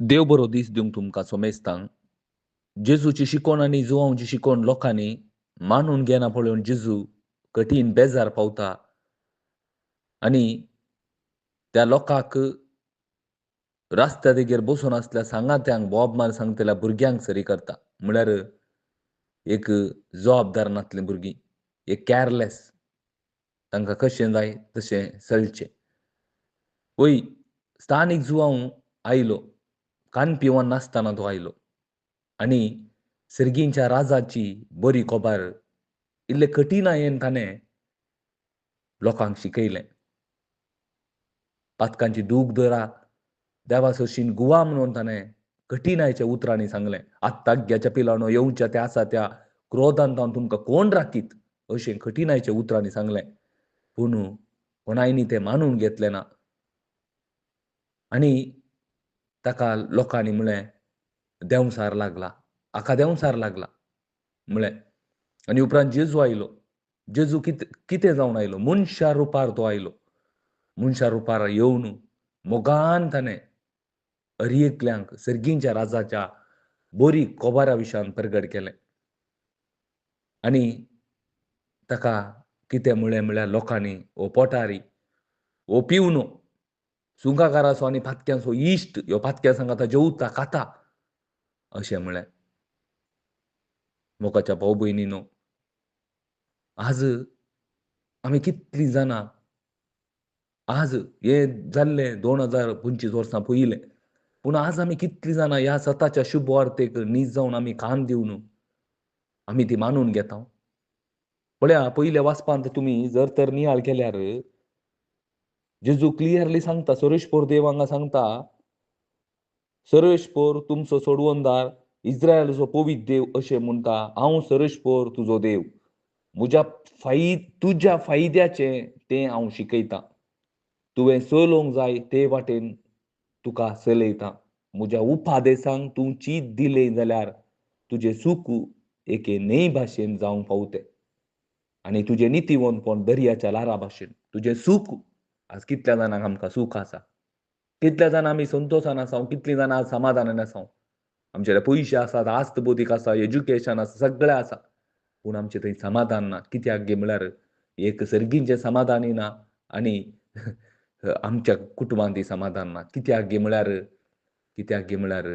देव बरो दीस दिवंक तुमकां सोमेस्तांक. जेजूची शिकोण आनी जुवांवची शिकोण लोकांनी मानून घेना पळोवन जेजू कठीण बेजार पावता आनी त्या लोकांक रस्त्या देगेर बसून आसल्या सांगात्यांक बोब मार सांगतल्या भुरग्यांक सरी करता. म्हळ्यार एक जबाबदार नासलीं भुरगीं, एक केअरलेस. तांकां कशें जाय तशें चलचें. वय स्थानीक जुवांव आयलो. कान पिवोन नासतना तो आयलो आनी सर्गींच्या राजाची बरी खबर इल्ले कठिणायेन ताणें लोकांक शिकयलें. पातकांची दूख दरा देवा सरशीन गुवा म्हणून ताणें कठिणायेच्या उतरांनी सांगलें. आत्ताग्याच्या पिलांनो येवच्या त्या आसा त्या क्रोधांत हांव तुमकां कोण राखीत अशें कठिणायेच्या उतरांनी सांगलें. पूण कोणायनी तें मानून घेतलें ना. आनी ताका लोकांनी म्हळें देंवसार लागला, हाका देंवसार लागला म्हळें. आनी उपरांत जेजू आयलो. जेजू कितें जावन आयलो? मनशा रुपार तो आयलो. मनशा रुपार येवन मोगान ताणें हरएकल्यांक सर्गींच्या राजाच्या बरी खबरा विशयान प्रगट केलें. आनी ताका कितें म्हळें म्हळ्यार लोकांनी ओ पोटारी, ओ पिवनो, सुंकाकाराचो आनी फातक्यांचो इश्ट ह्यो फातक्यां सांग आतां जेवता खाता अशें म्हळें. मोगाच्या भाव भयणींनो, आज आमी कितलीं जाणां आज हें जाल्लें 2025 वर्सां पयलें. पूण आज आमी कितलीं जाणां ह्या सताच्या शुभ वार्तेक न्हीज जावन आमी कान दिवन आमी ती मानून घेता. पळया पयल्या वाचपांत तुमी जर तर नियाळ केल्यार जेजू क्लियरली सांगता, सर्वेस्पर देव हांगा सांगता, सर्वेस्पर तुमचो सोडवणदार, इस्रायलाचो पवित्र देव अशें म्हणटा, हांव सर्वेस्पर तुजो देव. तुज्या फायद्याचें तें हांव शिकयतां. तुवें चलोवंक जाय ते वाटेन तुका चलयतां. म्हज्या उपादेसांक तूं चीत दिलें जाल्यार तुजें सूख एके न्हंय भाशेन जावंक पावतें. आनी तुजें नितीवंतपण दर्याच्या लारा भाशेन. तुजें सूख आज कितल्या जाणांक आमकां सूख आसा? कितल्या जाणां आमी संतोशान आसा? कितलीं जाणां आज समाधानान आसा? आमचे कडेन पयशे आसात, आस्त बोदीक आसा, एज्युकेशन आसा, सगळें आसा. पूण आमचें थंय समाधान ना. कित्याक गे म्हळ्यार एक सर्गींचें समाधानूय ना आनी आमच्या कुटुंबांतय समाधान ना. कित्याक गे म्हळ्यार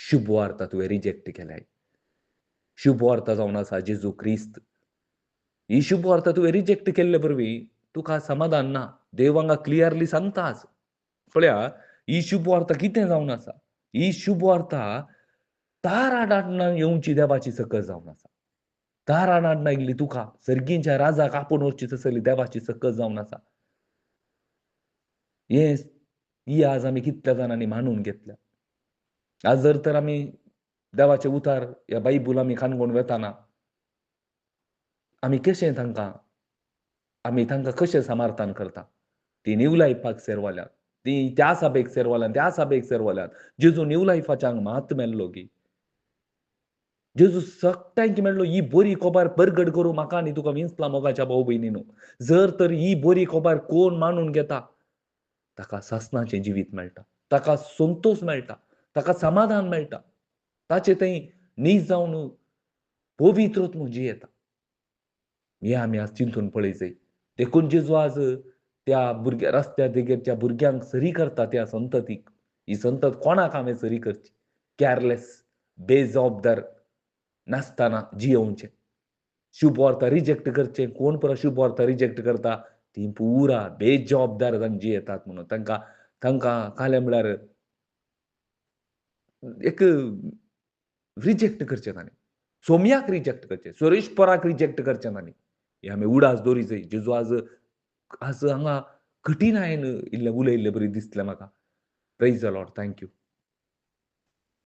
शुभ वार्ता तुवें रिजेक्ट केल्या. शुभ वार्ता जावन आसा जेजू क्रिस्त. ही शुभ वार्ता तुवें रिजेक्ट केल्ले वरवीं तुका समाधान ना. देव हांगा क्लियरली सांगता आज. पळया ही शुभ वार्ता कितें जावन आसा? ही शुभ वार्ता तार आडाडणां येवची देवाची सकल जावन आसा. तार आडाडणां येयल्ली तुका सर्गींच्या राजाक आपोवन व्हरची तसली देवाची सकल जावन आसा. ही आज आमी कितल्या जाणांनी मानून घेतल्या. आज जर तर आमी देवाचे उतार ह्या बायबल आमी काणकोण वेताना आमी तांकां कशें समार्थन करता? ती न्यू लायफाक सेरवाल्यात. ती त्या सभेक सेरवाल्यात. जेजू न्यू लायफाच्या हांगा मात मेल्लो गी. जेजू सगळ्यांक मेळ्ळो ही बरी खबर परगट करूं म्हाका आनी तुका विंचला मोगाच्या भाव भयणींनो. जर तर ही बरी खबर कोण मानून घेता ताका सासणाचें जिवीत मेळटा, ताका संतोष मेळटा, ताका समाधान मेळटा. ताचे थंय न्हीज जावन पवित्रत्व जियेता. हें आमी आज चिंतून पळय जाय. देखून जेजू आज त्या रस्त्या देगेरच्या भुरग्यांक सरी करता त्या संततीक. ही संतत कोणाक हांवें सरी करची? केअरलेस, बेजबाबदार नासतना जियोवचें. शुभ वार्ता रिजेक्ट करचें. कोण पळय शुभ वार्ता रिजेक्ट करता? तीं पुरा बेजबाबदार जावन जियेतात म्हणून. तांकां काले म्हळ्यार एक रिजेक्ट करचें तांणी. सोमयाक रिजेक्ट करचें, सुरेशपराक रिजेक्ट करचें तांणी. ही आमी उडास दवरी जाय. जेजू आज हांगा कठिणायेन इल्लें उलयल्लें बरी दिसलें म्हाका. Praise the Lord. Thank you.